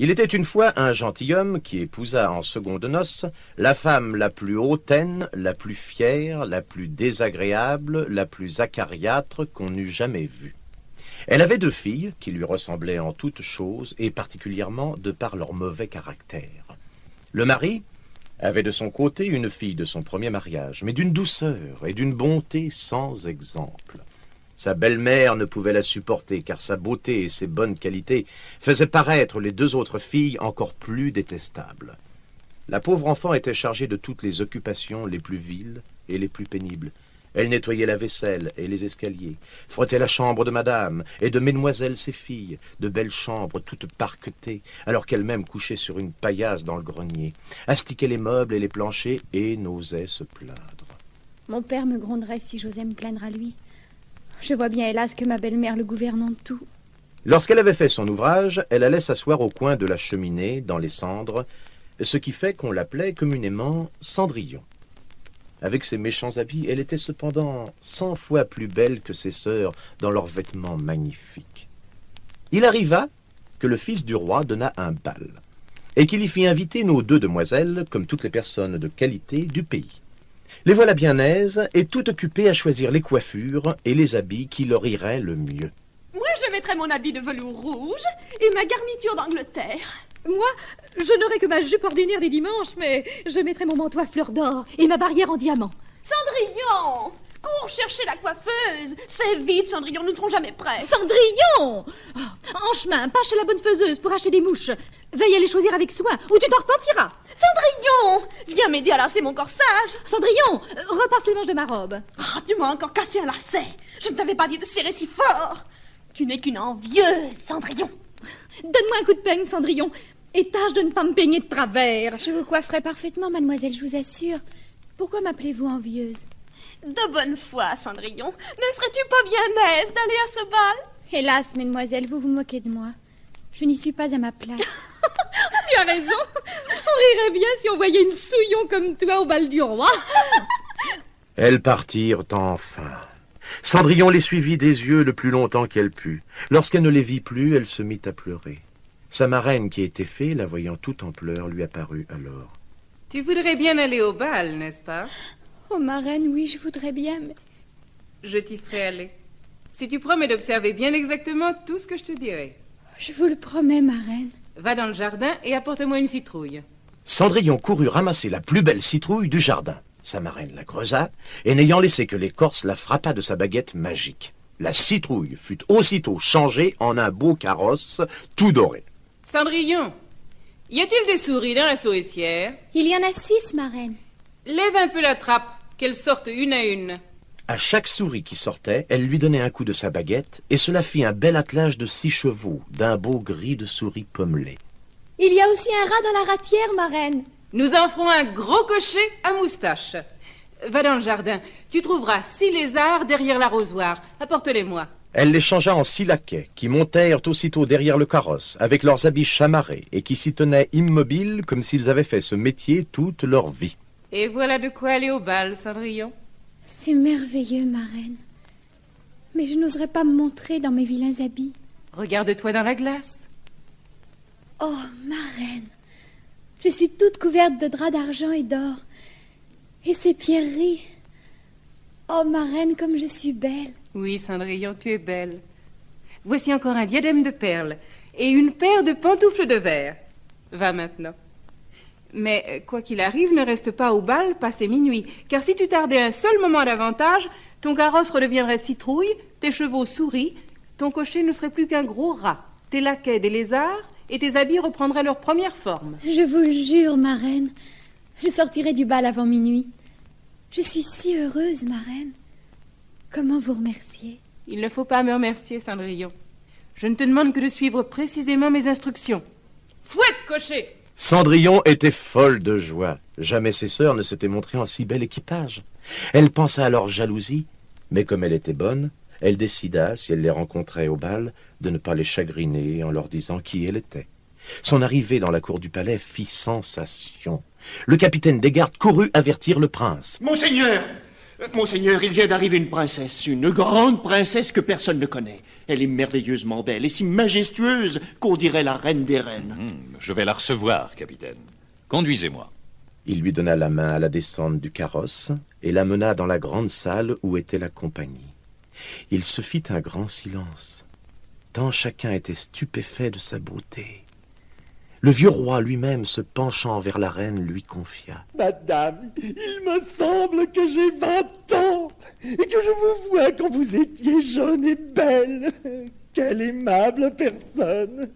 Il était une fois un gentilhomme qui épousa en seconde noces la femme la plus hautaine, la plus fière, la plus désagréable, la plus acariâtre qu'on eût jamais vue. Elle avait 2 filles qui lui ressemblaient en toutes choses et particulièrement de par leur mauvais caractère. Le mari avait de son côté une fille de son premier mariage, mais d'une douceur et d'une bonté sans exemple. Sa belle-mère ne pouvait la supporter, car sa beauté et ses bonnes qualités faisaient paraître les 2 autres filles encore plus détestables. La pauvre enfant était chargée de toutes les occupations les plus viles et les plus pénibles. Elle nettoyait la vaisselle et les escaliers, frottait la chambre de madame et de mesdemoiselles ses filles, de belles chambres toutes parquetées, alors qu'elle-même couchait sur une paillasse dans le grenier, astiquait les meubles et les planchers et n'osait se plaindre. Mon père me gronderait si j'osais me plaindre à lui. Je vois bien, hélas, que ma belle-mère le gouverne en tout. Lorsqu'elle avait fait son ouvrage, elle allait s'asseoir au coin de la cheminée, dans les cendres, ce qui fait qu'on l'appelait communément Cendrillon. Avec ses méchants habits, elle était cependant 100 fois plus belle que ses sœurs dans leurs vêtements magnifiques. Il arriva que le fils du roi donna un bal, et qu'il y fit inviter nos 2 demoiselles, comme toutes les personnes de qualité du pays. Les voilà bien aises et tout occupées à choisir les coiffures et les habits qui leur iraient le mieux. Moi, je mettrais mon habit de velours rouge et ma garniture d'Angleterre. Moi, je n'aurais que ma jupe ordinaire des dimanches, mais je mettrais mon manteau à fleurs d'or et ma barrière en diamant. Cendrillon, cours chercher la coiffeuse. Fais vite, Cendrillon, nous ne serons jamais prêts. Cendrillon! En chemin, passe chez la bonne faiseuse pour acheter des mouches. Veuille à les choisir avec soin, ou tu t'en repentiras. Cendrillon, viens m'aider à lasser mon corsage. Cendrillon, repasse les manches de ma robe. Ah, tu m'as encore cassé un lacet. Je ne t'avais pas dit de serrer si fort. Tu n'es qu'une envieuse, Cendrillon. Donne-moi un coup de peigne, Cendrillon, et tâche de ne pas me peigner de travers. Je vous coifferai parfaitement, mademoiselle, je vous assure. Pourquoi m'appelez-vous envieuse? De bonne foi, Cendrillon. Ne serais-tu pas bien aise d'aller à ce bal? Hélas, mesdemoiselles, vous vous moquez de moi. Je n'y suis pas à ma place. Tu as raison. On rirait bien si on voyait une souillon comme toi au bal du roi. Elles partirent enfin. Cendrillon les suivit des yeux le plus longtemps qu'elle put. Lorsqu'elle ne les vit plus, elle se mit à pleurer. Sa marraine, qui était fée, la voyant tout en pleurs, lui apparut alors. « Tu voudrais bien aller au bal, n'est-ce pas ?»« Oh, marraine, oui, je voudrais bien, mais... » Je t'y ferai aller. Si tu promets d'observer bien exactement tout ce que je te dirai. Je vous le promets, marraine. Va dans le jardin et apporte-moi une citrouille. Cendrillon courut ramasser la plus belle citrouille du jardin. Sa marraine la creusa, et n'ayant laissé que l'écorce, la frappa de sa baguette magique. La citrouille fut aussitôt changée en un beau carrosse tout doré. Cendrillon, y a-t-il des souris dans la souricière? Il y en a 6, marraine. Lève un peu la trappe, qu'elles sortent une à une. À chaque souris qui sortait, elle lui donnait un coup de sa baguette, et cela fit un bel attelage de 6 chevaux, d'un beau gris de souris pommelées. Il y a aussi un rat dans la ratière, marraine. Nous en ferons un gros cocher à moustache. Va dans le jardin, tu trouveras 6 lézards derrière l'arrosoir. Apporte-les-moi. Elle les changea en 6 laquais, qui montèrent aussitôt derrière le carrosse, avec leurs habits chamarrés, et qui s'y tenaient immobiles comme s'ils avaient fait ce métier toute leur vie. Et voilà de quoi aller au bal, Cendrillon. C'est merveilleux, marraine. Mais je n'oserais pas me montrer dans mes vilains habits. Regarde-toi dans la glace. Oh, marraine, je suis toute couverte de draps d'argent et d'or. Et ces pierreries. Oh, marraine, comme je suis belle. Oui, Cendrillon, tu es belle. Voici encore un diadème de perles et une paire de pantoufles de verre. Va maintenant. Mais, quoi qu'il arrive, ne reste pas au bal passé minuit, car si tu tardais un seul moment davantage, ton carrosse redeviendrait citrouille, tes chevaux souris, ton cocher ne serait plus qu'un gros rat, tes laquais des lézards, et tes habits reprendraient leur première forme. Je vous le jure, marraine, je sortirai du bal avant minuit. Je suis si heureuse, marraine. Comment vous remercier? Il ne faut pas me remercier, Cendrillon. Je ne te demande que de suivre précisément mes instructions. Fouette, cocher! Cendrillon était folle de joie. Jamais ses sœurs ne s'étaient montrées en si bel équipage. Elle pensa à leur jalousie, mais comme elle était bonne, elle décida, si elle les rencontrait au bal, de ne pas les chagriner en leur disant qui elle était. Son arrivée dans la cour du palais fit sensation. Le capitaine des gardes courut avertir le prince. Monseigneur, Monseigneur, il vient d'arriver une princesse, une grande princesse que personne ne connaît. Elle est merveilleusement belle et si majestueuse qu'on dirait la reine des reines. Je vais la recevoir, capitaine. Conduisez-moi. Il lui donna la main à la descente du carrosse et la mena dans la grande salle où était la compagnie. Il se fit un grand silence, tant chacun était stupéfait de sa beauté. Le vieux roi lui-même, se penchant vers la reine, lui confia. « Madame, il me semble que j'ai 20 ans et que je vous vois quand vous étiez jeune et belle. Quelle aimable personne.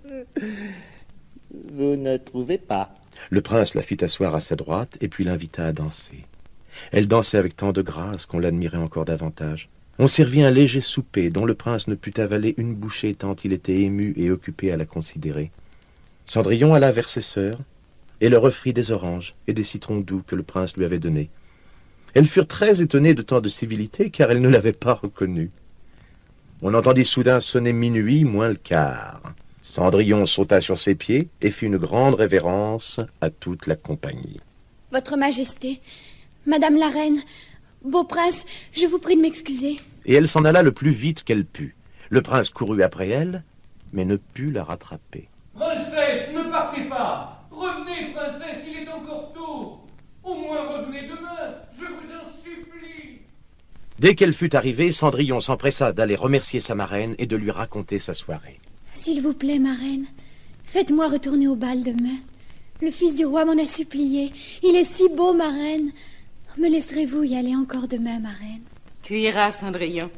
Vous ne trouvez pas ?» Le prince la fit asseoir à sa droite et puis l'invita à danser. Elle dansait avec tant de grâce qu'on l'admirait encore davantage. On servit un léger souper dont le prince ne put avaler une bouchée tant il était ému et occupé à la considérer. Cendrillon alla vers ses sœurs et leur offrit des oranges et des citrons doux que le prince lui avait donnés. Elles furent très étonnées de tant de civilité car elles ne l'avaient pas reconnu. On entendit soudain sonner minuit moins le quart. Cendrillon sauta sur ses pieds et fit une grande révérence à toute la compagnie. « Votre Majesté, Madame la Reine, beau prince, je vous prie de m'excuser. » Et elle s'en alla le plus vite qu'elle put. Le prince courut après elle, mais ne put la rattraper. « Princesse, ne partez pas! Revenez, princesse, il est encore tôt! Au moins revenez demain, je vous en supplie !» Dès qu'elle fut arrivée, Cendrillon s'empressa d'aller remercier sa marraine et de lui raconter sa soirée. « S'il vous plaît, ma reine, faites-moi retourner au bal demain. Le fils du roi m'en a supplié. Il est si beau, ma reine. Me laisserez-vous y aller encore demain, ma reine? » Tu iras, Cendrillon,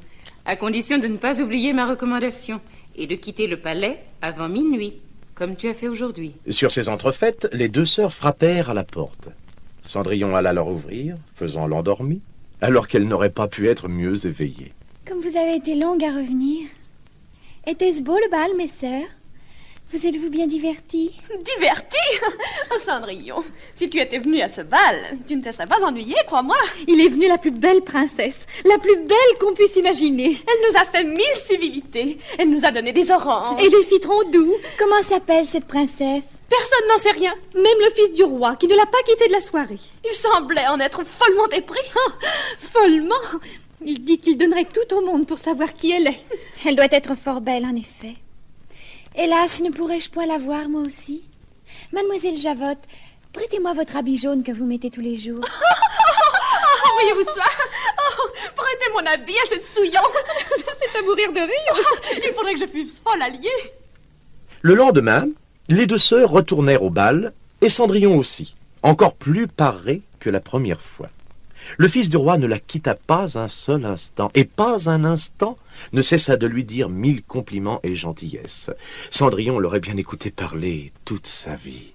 à condition de ne pas oublier ma recommandation et de quitter le palais avant minuit, comme tu as fait aujourd'hui. Sur ces entrefaites, les deux sœurs frappèrent à la porte. Cendrillon alla leur ouvrir, faisant l'endormie, alors qu'elle n'aurait pas pu être mieux éveillée. « Comme vous avez été longue à revenir. Était-ce beau le bal, mes sœurs? Vous êtes-vous bien diverties? » Divertie? Oh, Cendrillon, si tu étais venue à ce bal, tu ne te serais pas ennuyée, crois-moi. Il est venu la plus belle princesse, la plus belle qu'on puisse imaginer. Elle nous a fait 1000 civilités. Elle nous a donné des oranges. Et des citrons doux. Comment s'appelle cette princesse? Personne n'en sait rien. Même le fils du roi, qui ne l'a pas quitté de la soirée. Il semblait en être follement épris. Oh, follement? Il dit qu'il donnerait tout au monde pour savoir qui elle est. Elle doit être fort belle, en effet. Hélas, ne pourrais-je point la voir, moi aussi? Mademoiselle Javotte, prêtez-moi votre habit jaune que vous mettez tous les jours. Voyez-vous cela? Prêtez mon habit à cette souillon. C'est à mourir de rire. Il faudrait que je fusse folle alliée. Le lendemain, les deux sœurs retournèrent au bal, et Cendrillon aussi, encore plus parée que la première fois. Le fils du roi ne la quitta pas un seul instant, et pas un instant ne cessa de lui dire 1000 compliments et gentillesses. Cendrillon l'aurait bien écouté parler toute sa vie.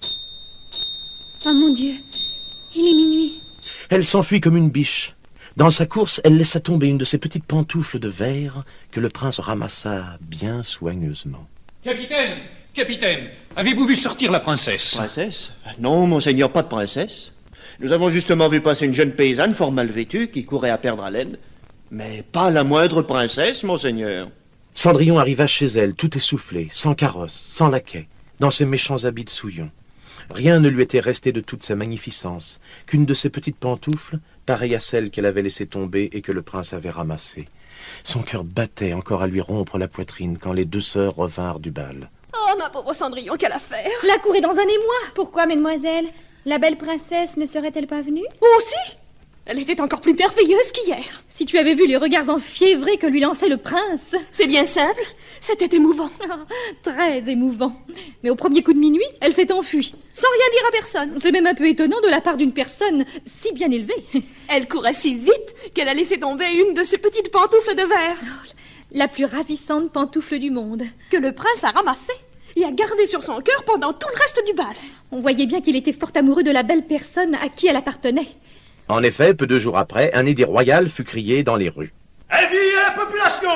Oh mon Dieu, il est minuit. Elle s'enfuit comme une biche. Dans sa course, elle laissa tomber une de ses petites pantoufles de verre que le prince ramassa bien soigneusement. « Capitaine! Capitaine! Avez-vous vu sortir la princesse ?» Princesse? Non, monseigneur, pas de princesse. Nous avons justement vu passer une jeune paysanne fort mal vêtue qui courait à perdre haleine. Mais pas la moindre princesse, monseigneur. Cendrillon arriva chez elle, tout essoufflé, sans carrosse, sans laquais, dans ses méchants habits de souillon. Rien ne lui était resté de toute sa magnificence, qu'une de ses petites pantoufles, pareille à celle qu'elle avait laissée tomber et que le prince avait ramassée. Son cœur battait encore à lui rompre la poitrine quand les deux sœurs revinrent du bal. Oh, ma pauvre Cendrillon, quelle affaire! La cour est dans un émoi. Pourquoi, mesdemoiselles? La belle princesse ne serait-elle pas venue? Aussi? Elle était encore plus merveilleuse qu'hier. Si tu avais vu les regards enfiévrés que lui lançait le prince. C'est bien simple, c'était émouvant. Très émouvant. Mais au premier coup de minuit, elle s'est enfuie. Sans rien dire à personne. C'est même un peu étonnant de la part d'une personne si bien élevée. Elle courait si vite qu'elle a laissé tomber une de ses petites pantoufles de verre. La plus ravissante pantoufle du monde. Que le prince a ramassée et a gardée sur son cœur pendant tout le reste du bal. On voyait bien qu'il était fort amoureux de la belle personne à qui elle appartenait. En effet, peu de jours après, un édit royal fut crié dans les rues. Avis à la population!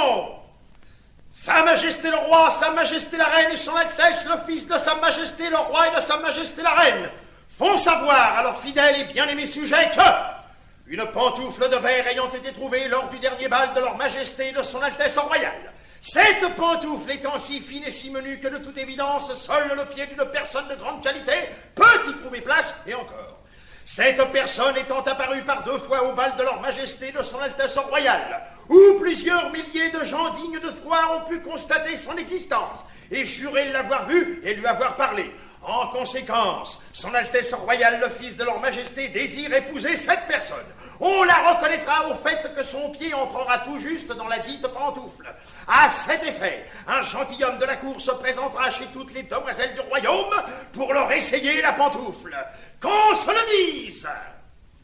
Sa Majesté le roi, Sa Majesté la reine et son Altesse, le fils de Sa Majesté le roi et de Sa Majesté la reine, font savoir à leurs fidèles et bien-aimés sujets que une pantoufle de verre ayant été trouvée lors du dernier bal de leur Majesté et de son Altesse royale, cette pantoufle étant si fine et si menue que de toute évidence, seul le pied d'une personne de grande qualité peut y trouver place, et encore. Cette personne étant apparue par 2 fois au bal de leur majesté de son Altesse royale, où plusieurs milliers de gens dignes de foi ont pu constater son existence et jurer l'avoir vue et lui avoir parlé. En conséquence, son Altesse royale, le fils de leur majesté, désire épouser cette personne. On la reconnaîtra au fait que son pied entrera tout juste dans la dite pantoufle. À cet effet, un gentilhomme de la cour se présentera chez toutes les demoiselles du royaume pour leur essayer la pantoufle. Qu'on se le dise!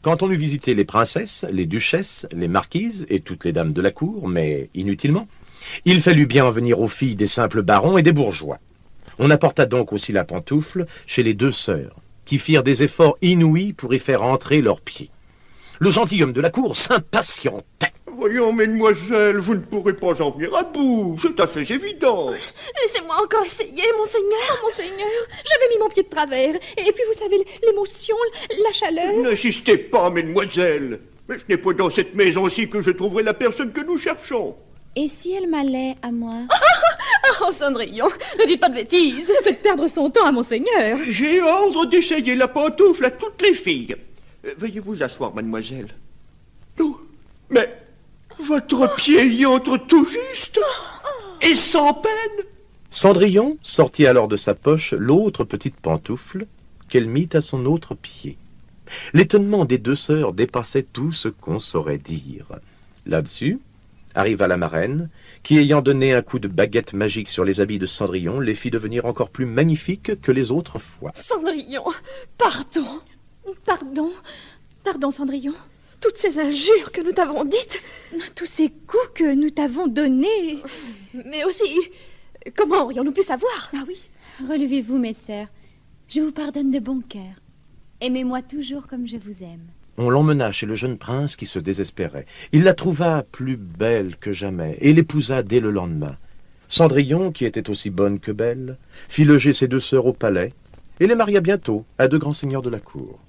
Quand on eut visité les princesses, les duchesses, les marquises et toutes les dames de la cour, mais inutilement, il fallut bien en venir aux filles des simples barons et des bourgeois. On apporta donc aussi la pantoufle chez les 2 sœurs, qui firent des efforts inouïs pour y faire entrer leurs pieds. Le gentilhomme de la cour s'impatientait. Voyons, mesdemoiselles, vous ne pourrez pas en venir à bout, c'est assez évident. Laissez-moi encore essayer, monseigneur. Monseigneur, j'avais mis mon pied de travers. Et puis, vous savez, l'émotion, la chaleur... N'insistez pas, mesdemoiselles. Mais ce n'est pas dans cette maison-ci que je trouverai la personne que nous cherchons. Et si elle m'allait à moi? Oh, Cendrillon, ne dites pas de bêtises. Faites perdre son temps à monseigneur. J'ai ordre d'essayer la pantoufle à toutes les filles. Veuillez vous asseoir, mademoiselle. Oh, mais votre pied y entre tout juste et sans peine. Cendrillon sortit alors de sa poche l'autre petite pantoufle qu'elle mit à son autre pied. L'étonnement des 2 sœurs dépassait tout ce qu'on saurait dire. Là-dessus arriva la marraine, qui, ayant donné un coup de baguette magique sur les habits de Cendrillon, les fit devenir encore plus magnifiques que les autres fois. Cendrillon, pardon. Pardon, Cendrillon. Toutes ces injures que nous t'avons dites. Tous ces coups que nous t'avons donnés. Mais aussi, comment aurions-nous pu savoir? Ah oui. Relevez-vous, mes sœurs. Je vous pardonne de bon cœur. Aimez-moi toujours comme je vous aime. On l'emmena chez le jeune prince qui se désespérait. Il la trouva plus belle que jamais et l'épousa dès le lendemain. Cendrillon, qui était aussi bonne que belle, fit loger ses 2 sœurs au palais et les maria bientôt à 2 grands seigneurs de la cour.